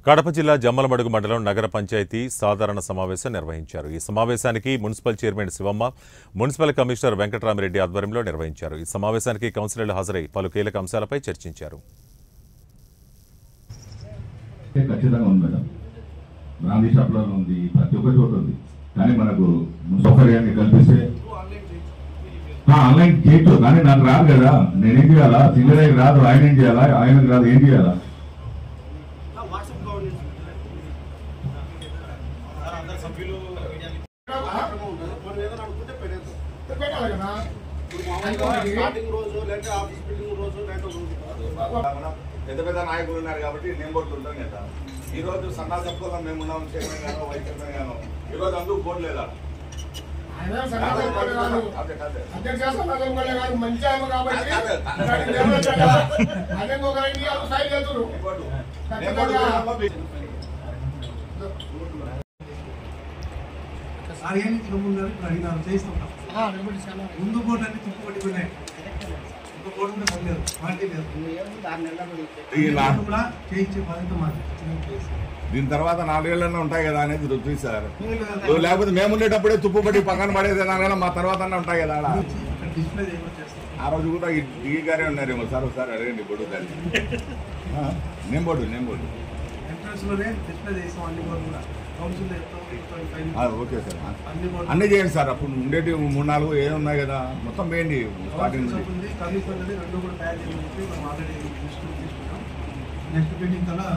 కడప జిల్లా జమ్మలమడుగు మండలం నగర పంచాయతీ సాధారణ సమావేశం నిర్వహించారు. ఈ సమావేశానికి municipal chairman Sivamma, municipal commissioner Venkataramireddy ఆధ్వర్యంలో నిర్వహించారు. ఈ సమావేశానికి కౌన్సిలర్లు హాజరై పలు కీలక అంశాలపై చర్చించారు. ఆన్లైన్ చేయొచ్చు కానీ నాకు రాదు కదా, నేనేం చేయాలా? సింగర్ రాదు, ఆయన ఏం చేయాలా? ఆయనకు రాదు, ఏం చేయాలా? పెద్ద పెద్ద నాయకులు ఉన్నారు కాబట్టి నేను కొడుతుంటాం కదా. ఈ రోజు సన్నా చెప్పుకోవాలా మేము ఉన్నాం, చైర్మన్ గాను వైస్ చైర్మన్ గాను. ఈ రోజు అందుకు బోర్డు లేదా? ముందు బోర్డు అన్ని తుప్పుకొట్టుకున్నాయి. దీని తర్వాత 4 ఏళ్ళన్నా ఉంటాయి కదా అనేది చూసారు. లేకపోతే మేము ఉండేటప్పుడే తుప్పుబడి పక్కన పడేది కానీ మా తర్వాత ఉంటాయి కదా. ఆ రోజు కూడా ఈ గారే ఉన్నారేమో సార్, ఒకసారి అడగండి. బోర్డు దాన్ని నేమ్ బోర్డు ఎంట్రన్స్ లోనే డిస్ప్లే చేసాం అన్ని బోర్డు కూడా. ఓకే సార్, అన్నీ చేయండి సార్. అప్పుడు ఉండేటి 3-4 ఏమి ఉన్నాయి కదా, మొత్తం వేయండి. స్టార్టింగ్ రెండు కూడా తయారు చేయాలని చెప్పి మనం ఆల్రెడీ నెక్స్ట్ మీటింగ్ కల్లా